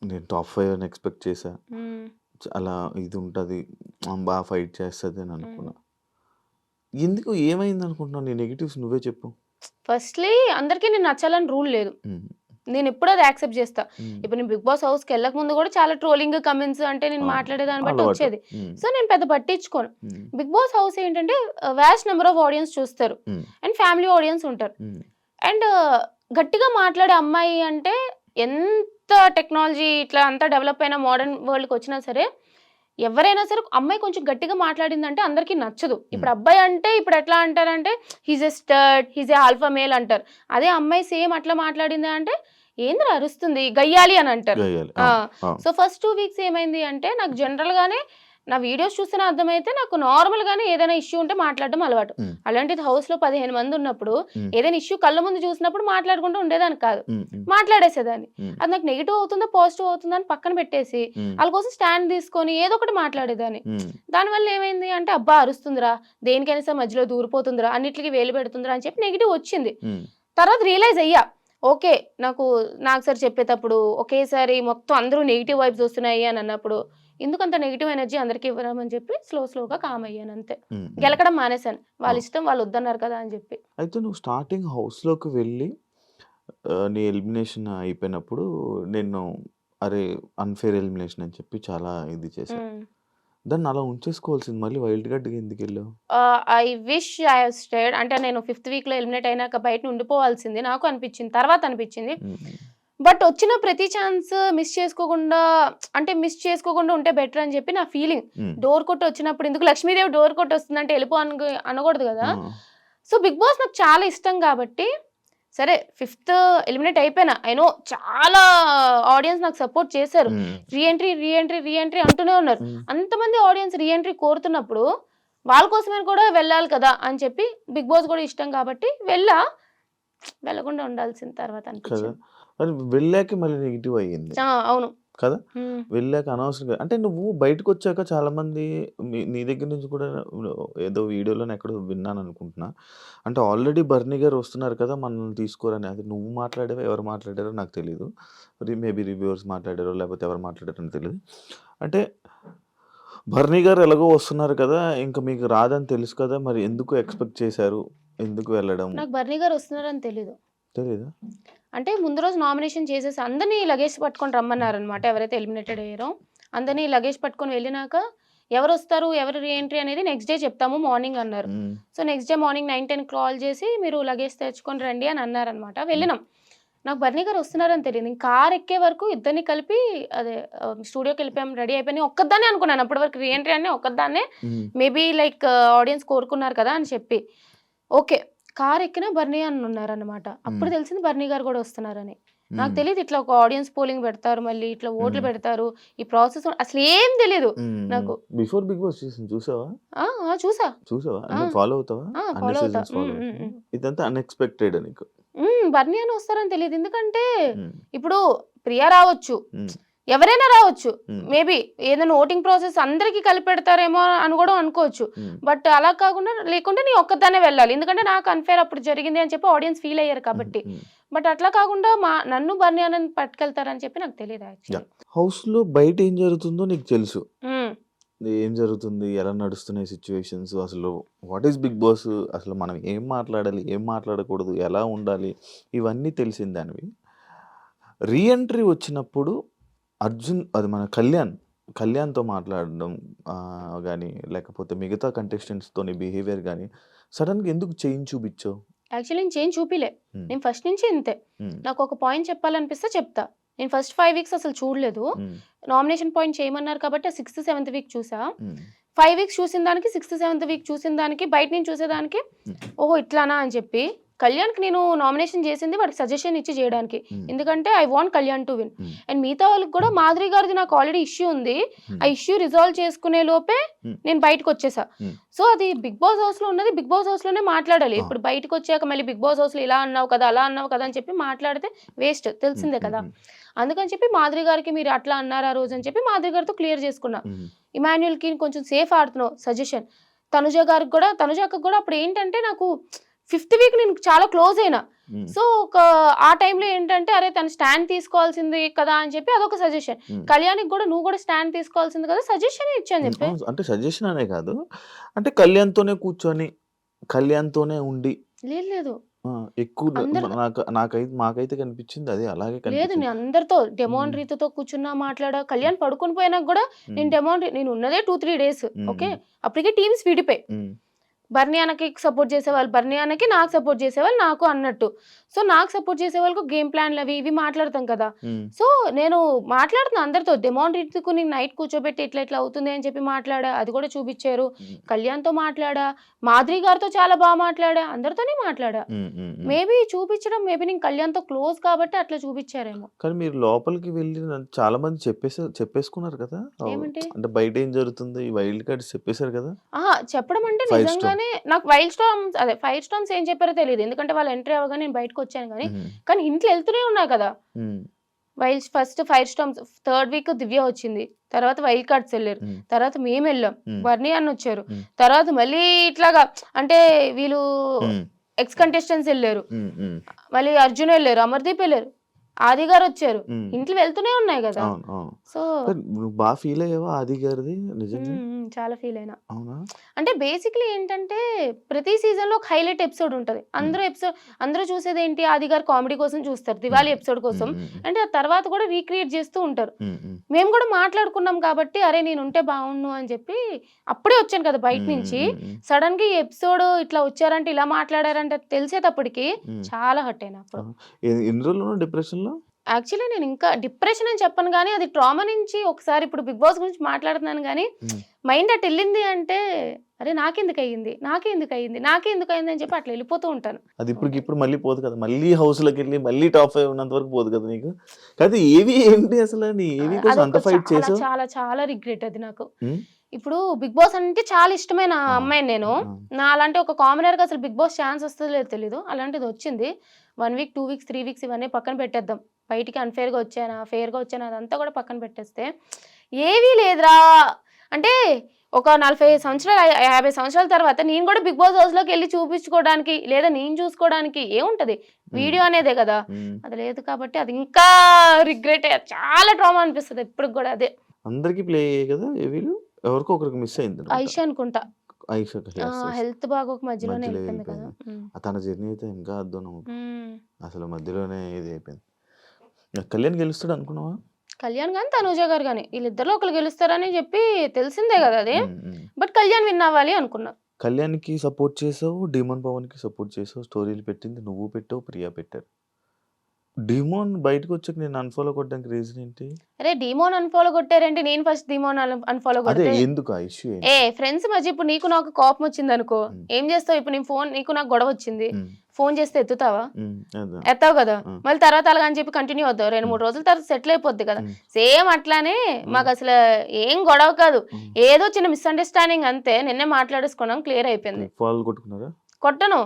నేను టాప్ 5 అని ఎక్స్‌పెక్ట్ చేశా. హ్మ్. అలా ఇది ఉంటది. బాగా ఫైట్ చేస్తది అని హ్మ్. అనుకున్నా. ఎందుకు ఏమైందనుకుంటున్నావు? నీ నెగెటివ్స్ నువ్వే చెప్పు. ఫస్ట్‌లీ అందరికి నేను నచ్చాలని రూల్ లేదు. హ్మ్. నేనెప్పుడు అది యాక్సెప్ట్ జేస్తా. హ్మ్. ఇప్పుడు నేను 'బిగ్ బాస్' హౌస్‌కెళ్ళక ముందు గూడా చాలా ట్రోలింగ్ కమెంట్స్ అంటే నేను అవును. మాట్లాడే దాన్ని బట్టి అలవాటు. వచ్చేది. హ్మ్. సో, నేను పెద్ద పట్టించుకోను. హ్మ్. 'బిగ్ బాస్' హౌస్ ఏంటంటే వాస్ట్ నంబర్ ఆఫ్ ఆడియన్స్ చూస్తారు. హ్మ్. అండ్ ఫ్యామిలీ ఆడియన్స్ ఉంటారు. హ్మ్. అండ్ గట్టిగా మాట్లాడే అమ్మాయి అంటే ఎంత టెక్నాలజీ ఇట్లా అంతా డెవలప్ అయిన మోడర్న్ వరల్డ్‌కొచ్చినా సరే, ఎవరైనా సరే అమ్మాయి కొంచెం గట్టిగా మాట్లాడిందంటే అందరికీ నచ్చదు. హ్మ్. ఇప్పుడు అబ్బాయి అంటే ఇప్పుడు ఎట్లా అంటారంటే he's a stud, he's a alpha male అంటారు. అదే అమ్మాయి సేమ్ అట్లా మాట్లాడింది అంటే ఏందిరా అరుస్తుంది గయ్యాళి అని అంటారు. గయ్యాలి. ఆ! అవును. అవును. సో, ఫస్ట్ 2 వీక్స్ ఏమైంది అంటే నాకు జనరల్‌గానే నా వీడియోస్ చూస్తేనే అర్థమైతే నాకు నార్మల్‌గానే ఏదైనా ఇష్యూ ఉంటే మాట్లాడడం అలవాటు. హ్మ్. అలాంటిది హౌస్‌లో 15 మంది ఉన్నప్పుడు హ్మ్. ఏదైనా ఇష్యూ కళ్ళ ముందు చూసినప్పుడు మాట్లాడుకుంటూ ఉండేదాన్ని కాదు. హ్మ్. హ్మ్. మాట్లాడేసేదాన్ని. హ్మ్. అది నాకు నెగెటివ్ అవుతుందా, పాజిటివ్ అవుతుందా అని పక్కన పెట్టేసి హ్మ్. ఆళ్ళ కోసం స్టాండ్ తీసుకొని ఏదో ఒకటి మాట్లాడేదాన్ని. హ్మ్. దానివల్ల ఏమైంది అంటే అబ్బా! అరుస్తుందిరా, దేనికైనా సరే మధ్యలో దూరిపోతుందిరా, అన్నిట్లికి వేలు పెడుతుందిరా అని చెప్పి నెగెటివ్ వచ్చింది. హ్మ్. తర్వాత రియలైజ్ అయ్యా. ఓకే. నాకు సార్ చెప్పేతప్పుడు ఒకేసారి మొత్తం అందరూ నెగెటివ్ వైబ్స్ వస్తున్నాయి అని అన్నప్పుడు, ఎందుకంత నెగెటివ్ ఎనర్జీ అందరికి ఇవ్వడం అని చెప్పి స్లోగా కామ్ అయ్యానంతే. హ్మ్. హ్మ్. గెలకడం మానేశాను. వాళ్ళ అవును. ఇష్టం వాళ్ళు వద్దన్నారు కదా అని చెప్పి. అయితే నువ్వు స్టార్టింగ్ హౌస్‌లోకి వెళ్ళి నీ ఎలిమినేషన్ అయిపోయినప్పుడు నిన్ను అరే! అన్‌ఫెయిర్ ఎలిమినేషన్ అని చెప్పి చాలా ఇది చేశారు. హ్మ్. దాన్ని అలా ఉంచేసుకోవాల్సింది మళ్ళీ వైల్డ్ కార్డ్‌గా ఎందుకెళ్ళావు? I wish I have stayed అంటే నేను ఫిఫ్త్ వీక్‌లో ఎలిమినేట్ అయినాక బయట ఉండిపోవాల్సింది. నాకు అనిపించింది. తర్వాత అనిపించింది. హ్మ్. బట్ వచ్చిన ప్రతి ఛాన్స్ మిస్ చేసుకోకుండా అంటే మిస్ చేసుకోకుండా ఉంటే బెటర్ అని చెప్పి నా ఫీలింగ్. హ్మ్. డోర్ కొట్టి వచ్చినప్పుడు ఎందుకు లక్ష్మీదేవి డోర్ కొట్టి వస్తుందంటే ఎళ్ళిపో అనకూడదు గదా! ఆ! సో, 'బిగ్ బాస్' నాకు చాలా ఇష్టం గాబట్టి, సరే ఫిఫ్త్ ఎలిమినేట్ అయిపోయినా. ఐ నో చాలా ఆడియన్స్ నాకు సపోర్ట్ చేశారు. హ్మ్. Re entry, re entry, re entry అంటూనే ఉన్నారు. హ్మ్. అంతమంది ఆడియన్స్ రీ ఎంట్రీ కోరుతున్నప్పుడు, వాళ్ళ కోసమని కూడా వెళ్ళాలి కదా! అని చెప్పి 'బిగ్ బాస్' కూడా ఇష్టం కాబట్టి వెళ్ళా. వెళ్ళకుండా ఉండాల్సింది తర్వాత కదా! అనిపించింది. మరి వెళ్ళాకే మళ్ళీ నెగెటివ్ అయ్యింది. ఆ! అవును. కదా! హ్మ్. వెళ్ళాక అనవసరంగా అంటే నువ్వు బయటకొచ్చాక చాలామంది నీ దగ్గర నుంచి కూడా ఏదో వీడియోలోనో ఎక్కడో విన్నాననుకుంటున్నా. అంటే ఆల్రెడీ బర్నీ గారు వస్తున్నారు కదా! మనల్ని తీసుకోరని. అది నువ్వు మాట్లాడావో, ఎవరు మాట్లాడారో నాకు తెలీదు. మేబీ రివ్యూవర్స్ మాట్లాడారో, లేకపోతే ఎవరు మాట్లాడారో నాకు తెలీదు. అంటే బర్నీ గారు ఎలాగో వస్తున్నారు కదా! ఇంక మీకు రాదని తెలుసు కదా! మరి ఎందుకు ఎక్స్‌పెక్ట్ చేశారు? ఎందుకు వెళ్ళడం? నాకు 'బర్నీ' గారు వస్తున్నారని తెలీదు. తెలీదా? అంటే ముందు రోజు నామినేషన్ చేసేసి అందరిని లగేజ్ పట్టుకొని రమ్మన్నారనమాట. ఎవరైతే ఎలిమినేటెడ్ అయ్యారో అందరిని లగేజ్ పట్టుకొని వెళ్ళినాక ఎవరొస్తారు, ఎవరు రీ ఎంట్రీ అనేది నెక్స్ట్ డే చెప్తాము మార్నింగ్ అన్నారు. హ్మ్. So, next day morning 9, 10 call చేసి మీరు లగేజ్ తెచ్చుకొని రండి అని అన్నారనమాట. హ్మ్. వెళ్ళినాం. నాకు బర్నీ గారు వస్తున్నారని తెలీదు. నేను కార్ ఎక్కే వరకు ఇద్దరిని కలిపి అదే స్టూడియోకెళ్ళిపోయాం. రెడీ అయిపోయి ఒక్కదాన్నే అనుకున్నాను. అప్పటి వరకు రీ ఎంట్రీ అని ఒక్కదాన్నే హ్మ్. మేబీ లైక్ ఆడియన్స్ కోరుకున్నారు కదా! అని చెప్పి. ఓకే. కార్ ఎక్కినా బర్నీ అన్న ఉన్నారనమాట. అప్పుడు హ్మ్. తెలిసింది బర్నీ గారు గూడా వస్తున్నారని. నాకు హ్మ్. తెలీదు ఇట్లా ఒక ఆడియన్స్ పోలింగ్ పెడతారు. మళ్ళీ ఇట్లా ఓట్లు హ్మ్. పెడతారు. ఈ ప్రాసెస్ అసలేం తెలీదు హ్మ్. హ్మ్. నాకు. బిఫోర్ 'బిగ్ బాస్' సీజన్ చూసావా? ఆ! ఆ! చూసా. చూసావా? ఆ! అంటే ఫాలో అవుతావా? ఆ! అన్ని ఫాలో అవుతా. సీజన్స్ ఫాలో హ్మ్. హ్మ్. అవుతావా? హ్మ్. ఇదంతా అన్‌ఎక్స్‌పెక్టెడ్ నీకు. బర్నీ అన్న వస్తారని తెలీదు. ఎందుకంటే హ్మ్. ఇప్పుడు ప్రియా రావచ్చు. హ్మ్. ఎవరైనా రావచ్చు. హ్మ్. మేబీ ఏదైనా ఓటింగ్ ప్రాసెస్ అందరికి కలిపెడతారేమో అని గూడా అనుకోవచ్చు. హ్మ్. బట్ అలా కాకుండా లేకుంటే నీ ఒక్కదాన్నే వెళ్ళాలి. ఎందుకంటే నాకు అన్‌ఫెయిర్ అప్పుడు జరిగింది అని చెప్పి ఆడియన్స్ ఫీల్ అయ్యారు హ్మ్. కాబట్టి. హ్మ్. బట్ అట్లా కాకుండా నన్ను బర్నీ అన్నని పట్టుకెళ్తారని చెప్పి నాకు తెలీదు యాహ్! యాక్చువల్లీ. హౌస్‌లో బయట ఏం జరుగుతుందో నీకు తెలుసు. హ్మ్. ఏం జరుగుతుంది? ఎలా నడుస్తున్నాయి సిట్యుయేషన్స్? అసలు వాట్ ఈస్ 'బిగ్ బాస్'? అసలు మనం ఏం మాట్లాడాలి? ఏం మాట్లాడకూడదు? ఎలా ఉండాలి? ఇవన్నీ తెలిసిన దానివి. రీ ఎంట్రీ వచ్చినప్పుడు అది మన కళ్యాణ్‌తో మాట్లాడడం గాని, లేకపోతే మిగతా కంటెస్టెంట్స్‌తోని బిహేవియర్ గాని, సడెన్‌గా ఎందుకు చేంజ్ చూపిచ్చావు? యాక్చువల్లీ నేను చేంజ్ చూపియలే. హ్మ్. నేను ఫస్ట్ నుంచి ఇంతే. హ్మ్. నాకొక పాయింట్ చెప్పాలనిపిస్తే చెప్తా. నేను ఫస్ట్ 5 వీక్స్ అసలు చూడలేదు. హ్మ్. నామినేషన్ పాయింట్ చేయమన్నారు కాబట్టి ఆ సిక్స్త్, సెవెంత్ వీక్ చూసా. హ్మ్. 5 వీక్స్ చూసిన దానికి, సిక్స్త్, సెవెంత్ వీక్ చూసిన దానికి, బయట నుంచి చూసేదానికి హ్మ్. ఓహో! ఇట్లానా అని చెప్పి కళ్యాణ్‌కి నేను నామినేషన్ చేసింది వాడికి సజెషన్ ఇచ్చి చేయడానికి. హ్మ్. ఎందుకంటే I want Kalyan to win. హ్మ్. అండ్ మిగతా వాళ్ళకి కూడా మాధురి గారిది నాకు ఆల్రెడీ ఇష్యూ ఉంది. ఆ హ్మ్. ఇష్యూ రిజాల్వ్ చేసుకునే లోపే హ్మ్. నేను బయటకొచ్చేసా. హ్మ్. సో, అది బిగ్ బాస్ హౌస్‌లో ఉన్నది బిగ్ బాస్ హౌస్‌లోనే మాట్లాడాలి. ఆ! ఇప్పుడు బయటకొచ్చాక మళ్ళీ బిగ్ బాస్ హౌస్‌లో ఇలా అన్నావు కదా! అలా అన్నావు కదా! అని చెప్పి మాట్లాడితే వేస్ట్ హ్మ్. తెలిసిందే హ్మ్. కదా! హ్మ్. అందుకని చెప్పి మాధురి గారికి మీరు అట్లా అన్నారు ఆ రోజు అని చెప్పి మాధురి గారితో క్లియర్ చేసుకున్నా. హ్మ్. ఇమాన్యుయల్‌కి కొంచెం సేఫ్ ఆడుతున్నావు సజెషన్. తనుజ గారికి గూడా తనుజ అక్కకి గూడా అప్పుడేంటంటే నాకు ఫిఫ్త్ వీక్ నేను చాలా క్లోజ్ అయినా. హ్మ్. సో ఆ టైంలో ఏంటంటే అరే తను స్టాండ్ తీసుకోవాల్సింది కదా అని చెప్పి అదొక సజెషన్. హ్మ్. కళ్యాణ్‌కి కూడా నువ్వు కూడా స్టాండ్ తీసుకోవాల్సింది కదా సజెషనే ఇచ్చాను హ్మ్. చెప్పి. అవును. అంటే సజెషన్ అనే కాదు. అంటే కళ్యాణ్‌తోనే కూర్చొని, కళ్యాణ్‌తోనే ఉండి లేదు లేదు. ఆ! ఎక్కువ అందరు మాకైతే కనిపించింది అదే. అలాగే లేదు కనిపించింది. నేను అందరితో హ్మ్. డెమోన్ రీతుతో కూర్చున్నా మాట్లాడా. హ్మ్. కళ్యాణ్ పడుకొని పోయినాక గూడా హ్మ్. నేను ఉన్నదే 2, 3 డేస్. హ్మ్. ఓకే. హ్మ్. అప్పటికే టీమ్స్ విడిపోయాయి. హ్మ్. బర్నీ అన్నకి సపోర్ట్ చేసేవాళ్ళు బర్నీ అన్నకి, నాకు సపోర్ట్ చేసేవాళ్ళు నాకు అన్నట్టు. సో, నాకు సపోర్ట్ చేసే వాళ్ళకు గేమ్ ప్లాన్‌లు అవి ఇవి మాట్లాడతాం కదా! హ్మ్. సో, నేను మాట్లాడుతున్నా అందరితో. డెమోన్ రీతుకు నేను నైట్ కూర్చోబెట్టి ఇట్లా ఇట్లా అవుతుంది అని చెప్పి మాట్లాడా. అది కూడా చూపిచ్చారు. హ్మ్. కళ్యాణ్‌తో మాట్లాడా. మాధురి గారితో చాలా మాట్లాడా. అందరితోనే మాట్లాడా. హ్మ్. హ్మ్. హ్మ్. మేబీ నేను కళ్యాణ్‌తో క్లోజ్ కాబట్టి అట్లా చూపిచ్చారేమో. కానీ మీరు లోపలికి వెళ్లి చాలా మంది చెప్పేసుకున్నారు కదా! ఏమంటే అంటే బయట ఏం జరుగుతుంది? ఈ వైల్డ్ కార్డ్స్ చెప్పేసారు కదా! అహా! చెప్పడం అంటే ఫైర్ స్టోన్. నిజంగానే నాకు ఫైర్ స్టార్మ్స్ ఏం చెప్పారో తెలీదు. ఎందుకంటే వాళ్ళు ఎంట్రీ అవ్వగానే నేను బయటకొచ్చాను గానీ, హ్మ్. కానీ హింట్లు ఎళ్తూనే ఉన్నాయి కదా! హ్మ్. First fire storms third week Divya వచ్చింది. తర్వాత వైల్డ్ కార్డ్స్ ఎళ్లారు. హ్మ్. తర్వాత మేమెళ్ళాం. హ్మ్. బర్నీ అన్నొచ్చారు. హ్మ్. తర్వాత మళ్ళీ ఇట్లాగా అంటే వీళ్ళు హ్మ్. ఎక్స్ కంటెస్టెంట్స్ ఎళ్లారు. హ్మ్. హ్మ్. మళ్ళీ అర్జున్ ఎళ్లారు. అమర్‌దీప్ ఎళ్లారు. ఆది గారొచ్చారు. హ్మ్. హింట్లు వెళ్తూనే ఉన్నాయి గదా! అవును. అవును. సో కానీ నువ్వు ఫీల్ అయ్యావా ఆది గారిది నిజంగా? చాలా ఫీల్ అయినా. అవునా? అంటే బేసిక్‌లీ ఏంటంటే, ప్రతి సీజన్‌లో ఒక హైలైట్ ఎపిసోడ్ ఉంటది. హ్మ్. అందరూ చూసేదేంటి 'ఆది' గారు కామెడీ కోసం చూస్తారు. హ్మ్. 'దివాళీ' ఎపిసోడ్ హ్మ్. కోసం. హ్మ్. హ్మ్. అంటే ఆ తర్వాత కూడా రీక్రియేట్ చేస్తూ ఉంటారు. హ్మ్. హ్మ్. మేము కూడా మాట్లాడుకున్నాం కాబట్టి, అరే నేనుంటే బావున్ను అని చెప్పి అప్పుడే వచ్చాను కదా బయట హ్మ్. నుంచి. హ్మ్. హ్మ్. సడెన్‌గా ఈ ఎపిసోడ్ ఇట్లా వచ్చారంటే, ఇలా మాట్లాడారంటే తెలిసేటప్పటికి హ్మ్. చాలా హర్ట్ అయినా అప్పుడు. ఆహా! ఎన్ని రోజులున్నావు డిప్రెషన్‌లో? యాక్చువల్లీ నేను ఇంకా డిప్రెషన్ అని చెప్పను గానీ, అది ట్రామా నుంచి ఒకసారి ఇప్పుడు 'బిగ్ బాస్' గురించి మాట్లాడుతున్నాను గానీ, హ్మ్. మైండ్ అటెళ్ళింది అంటే, అరే! నాకెందుకయ్యింది? నాకెందుకయ్యింది? నాకెందుకయింది? అని చెప్పి అట్లా ఎళ్ళిపోతూ ఉంటాను. అది ఉంటాయి. ఇప్పటికిప్పుడు మళ్ళీ పోదు కదా! మళ్ళీ హౌస్‌లోకెళ్ళి మళ్ళీ టాప్ 5 ఉన్నంత వరకు పోదు కదా నీకు? కాకపోతే ఏవి ఏంటి అసల? నీ ఏవి కోసం అంత అదొక ఫైట్ చాలా, చేసావు? చాలా, చాలా రిగ్రెట్ అది నాకు. హ్మ్. ఇప్పుడు 'బిగ్ బాస్' అంటే చాలా ఇష్టమైన ఆ! అమ్మాయిని నేను. ఆ! నాలాంటి ఒక కామనర్‌గా అసలు 'బిగ్ బాస్' ఛాన్స్ వస్తదో లేదో తెలీదు. అలాంటిదొచ్చింది. 1 వీక్, 2 వీక్స్, 3 వీక్స్ ఇవన్నీ పక్కన పెట్టేద్దాం. బయటికి అన్‌ఫెయిర్‌గా వచ్చానా? ఫెయిర్‌గా వచ్చానా? అదంతా కూడా పక్కన పెట్టేస్తే, ఏవీ లేదురా అంటే ఒక 40 సంవత్సరాలు, 50 సంవత్సరాల తర్వాత నేను కూడా 'బిగ్ బాస్' హౌస్‌లోకెళ్ళి చూపించుకోవడానికి, లేదా నేను చూసుకోవడానికి ఏముంటది? హ్మ్. వీడియో అనేదే కదా! హ్మ్. అది లేదు కాబట్టి అది ఇంకా రిగ్రెటే. చాలా ట్రామా అనిపిస్తది ఇప్పటికి గూడా అదే. అందరికి ప్లే అయ్యాయి కదా! ఏవీలు? ఎవరికో ఒకరికి మిస్ అయిందనుకుంటా. ఐషా అనుకుంటా. ఐషాకి యెస్. యెస్. హెల్త్ బాగోక మధ్యలోనే మధ్యలో ఎళ్ళిపోయింది కదా! ఎళ్ళిపోయింది. హ్మ్. తన జర్నీ అయితే ఇంకా అద్దునం. హ్మ్. అసలు మధ్యలోనే ఇది అయిపోయింది. కళ్యాణ్ గెలుస్తాడు అనుకున్నావా? కళ్యాణ్ గాని, తనూజ గారు గాని వీళ్ళిద్దరిలో ఒకళ్ళు గెలుస్తారని చెప్పి తెలిసిందే గదా అది. హ్మ్. హ్మ్. బట్ కళ్యాణ్ విన్ అవ్వాలి అనుకున్నా. కళ్యాణ్‌కి సపోర్ట్ చేసావు. డీమన్ పవన్‌కి సపోర్ట్ చేసావు. స్టోరీలు పెట్టింది నువ్వు పెట్టావు. ప్రియా పెట్టారు. డీమోన్ బయటకొచ్చాక నిన్ను అన్‌ఫాలో కొట్టడానికి రీజన్ ఏంటి? అరే! డీమోన్ అన్‌ఫాలో కొట్టారేంటి? నేను ఫస్ట్ డీమోన్ అన్‌ఫాలో అదే కొడితే ఎందుకు ఆ ఇష్యూ ఏంటి? ఫ్రెండ్స్ మధ్య ఇప్పుడు నీకు నాకు కోపమొచ్చిందనుకో, హ్మ్. ఏం జేస్తావు? ఇప్పుడు నేను నీకు నాకు గొడవొచ్చింది. హ్మ్. ఫోను చేస్తే ఎత్తుతావా? హ్మ్. అదే. ఎత్తావు గదా! ఆ! మళ్ళీ తర్వాత అలాగని చెప్పి కంటిన్యూ అవుతావు. 2, హ్మ్. 3 రోజుల తర్వాత సెటిల్ అయిపోద్ది కదా! హ్మ్. సేమ్ అట్లానే హ్మ్. మాకసల ఏం గొడవ కాదు. హ్మ్. ఏదో చిన్న మిస్‌అండర్‌స్టాండింగ్ అంతే. నిన్నే మాట్లాడేసుకున్నాం. క్లియర్ అయిపోయింది. వాళ్ళు కొట్టుకున్నారా? కొట్టను.